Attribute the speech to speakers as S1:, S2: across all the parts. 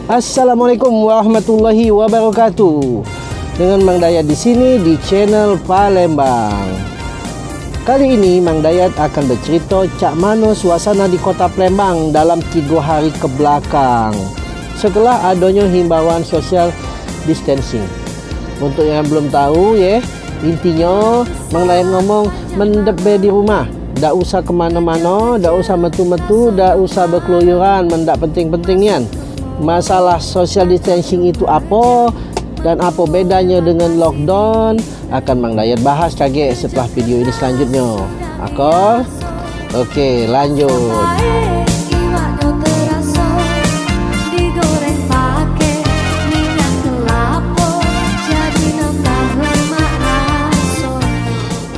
S1: Assalamualaikum warahmatullahi wabarakatuh. Dengan Mang Dayat di sini di channel Palembang. Kali ini Mang Dayat akan bercerita cak mano suasana di kota Palembang dalam 3 hari ke belakang setelah adanya himbauan social distancing. Untuk yang belum tahu ya, intinya Mang Dayat ngomong mendep di rumah. Ndak usah kemana-mana, ndak usah metu-metu, ndak usah berkeluyuran, mendak penting-penting nian. Masalah social distancing itu apa dan apa bedanya dengan lockdown akan Mang Dayat bahas kaget setelah video ini selanjutnya. Akor? Oke, lanjut.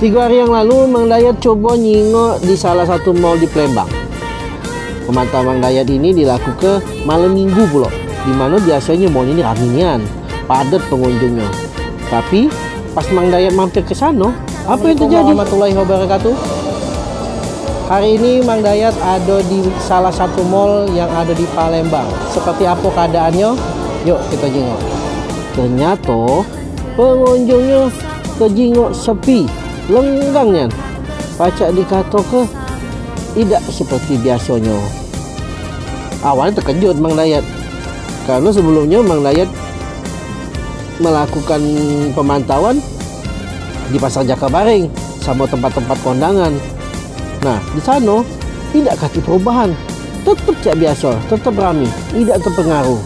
S1: Tiga hari yang lalu Mang Dayat coba nyingok di salah satu mall di Palembang. Pemantauan Mang Dayat ini dilakukan malam minggu pula, di mana biasanya mall ini ramaian, padat pengunjungnya. Tapi pas Mang Dayat mampir ke sana, apa yang terjadi? Warahmatullahi wabarakatuh. Hari ini Mang Dayat ada di salah satu mall yang ada di Palembang. Seperti apa keadaannya? Yuk kita jengok. Ternyata pengunjungnya kejingok sepi, lenggangnya. Pacak dikata ke tidak seperti biasanya. Awalnya terkejut Mang Dayat, karena sebelumnya Mang Dayat melakukan pemantauan di Pasar Jakabaring sama tempat-tempat kondangan. Nah, di sana tidak kaki perubahan, tetap cak biasa, tetap ramai, tidak terpengaruh.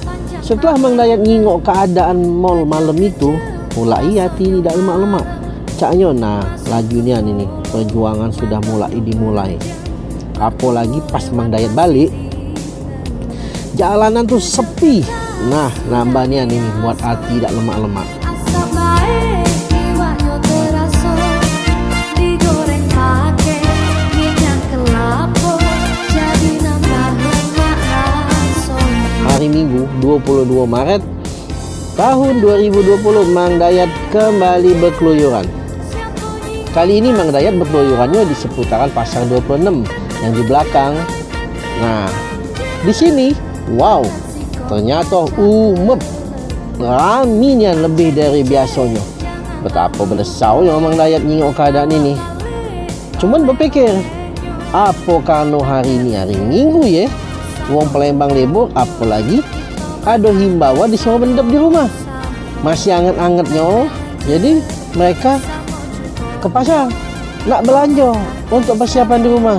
S1: Setelah Mang Dayat ngingok keadaan mall malam itu, mulai hati tidak lemak-lemak. Caknya, nah lajunya ini perjuangan sudah dimulai. Apalagi pas Mang Dayat balik, jalanan tuh sepi. Nah, nambahnya ini buat hati tidak lemak-lemak. Hari Minggu 22 Maret tahun 2020 Mang Dayat kembali berkeluyuran. Kali ini Mang Dayat berkeluyurannya di seputaran Pasar 26 yang di belakang. Nah, di sini, wow, ternyata raminya lebih dari biasanya. Betapa berdesaunya Mang Dayat nyingok keadaan ini. Cuman berpikir, apa karena hari ini hari Minggu ya, wong Palembang libur, apalagi ada himbauan disuruh mendep di rumah. Masih anget-angetnya, jadi mereka ke pasar nak belanja untuk persiapan di rumah.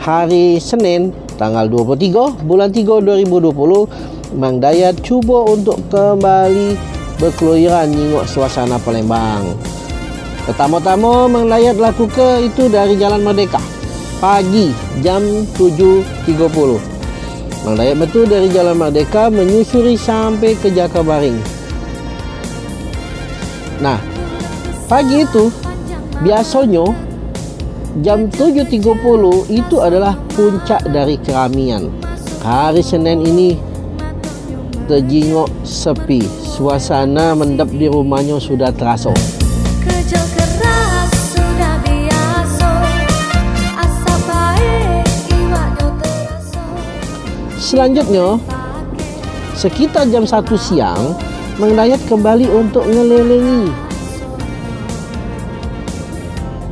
S1: Hari Senin tanggal 23 bulan 3 2020 Mang Dayat coba untuk kembali berkeluyuran nyingok suasana Palembang. Pertama-tama Mang Dayat lakukan itu dari Jalan Merdeka pagi jam 7.30. Mang Dayat betul dari Jalan Merdeka menyusuri sampai ke Jakabaring. Nah, pagi itu biasanya jam 7.30 itu adalah puncak dari keramaian. Hari Senin ini terjingok sepi, suasana mendep di rumahnya sudah terasa. Selanjutnya, sekitar jam 1 siang, Mang Dayat kembali untuk ngelilingi.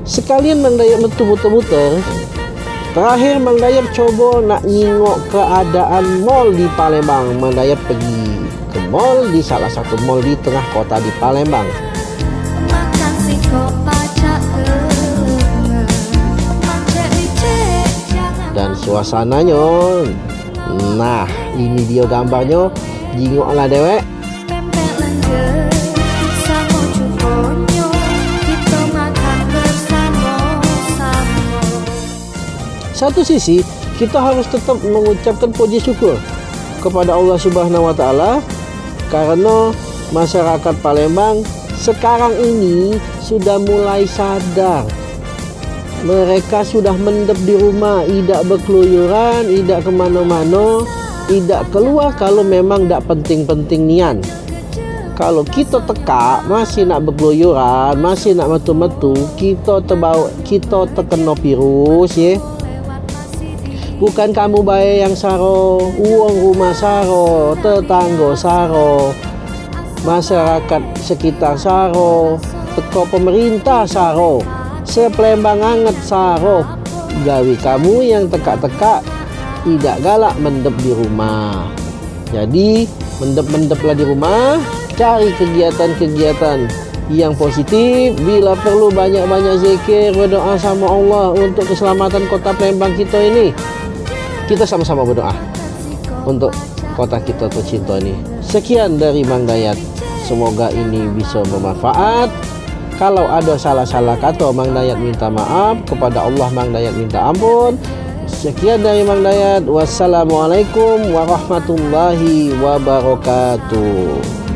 S1: Sekalian Mang Dayat muter-muter. Terakhir Mang Dayat coba nak nyingok keadaan mall di Palembang. Mang Dayat pergi ke mall di salah satu mall di tengah kota di Palembang. Dan suasananya, nah ini dia gambarnya, jingoklah dewek. Satu sisi kita harus tetap mengucapkan puji syukur kepada Allah Subhanahu wa Ta'ala, karena masyarakat Palembang sekarang ini sudah mulai sadar. Mereka sudah mendep di rumah, tidak berkeluyuran, tidak kemana-mana, tidak keluar kalau memang tidak penting-penting nian. Kalau kita teka masih nak bergeluyuran, masih nak metu-metu, kita terkena virus ya. Bukan kamu bayar yang saro, uang rumah saro, tetangga saro, masyarakat sekitar saro, teko pemerintah saro, sepelembang anget saro. Gawi kamu yang teka-teka tidak galak mendep di rumah. Jadi mendep-mendeplah di rumah, cari kegiatan-kegiatan yang positif. Bila perlu banyak-banyak zikir, berdoa sama Allah untuk keselamatan kota Palembang kita ini. Kita sama-sama berdoa untuk kota kita tercinta ini. Sekian dari Mang Dayat, semoga ini bisa bermanfaat. Kalau ada salah-salah kata, Mang Dayat minta maaf. Kepada Allah Mang Dayat minta ampun. Sekian dari Mang Dayat. Wassalamualaikum warahmatullahi wabarakatuh.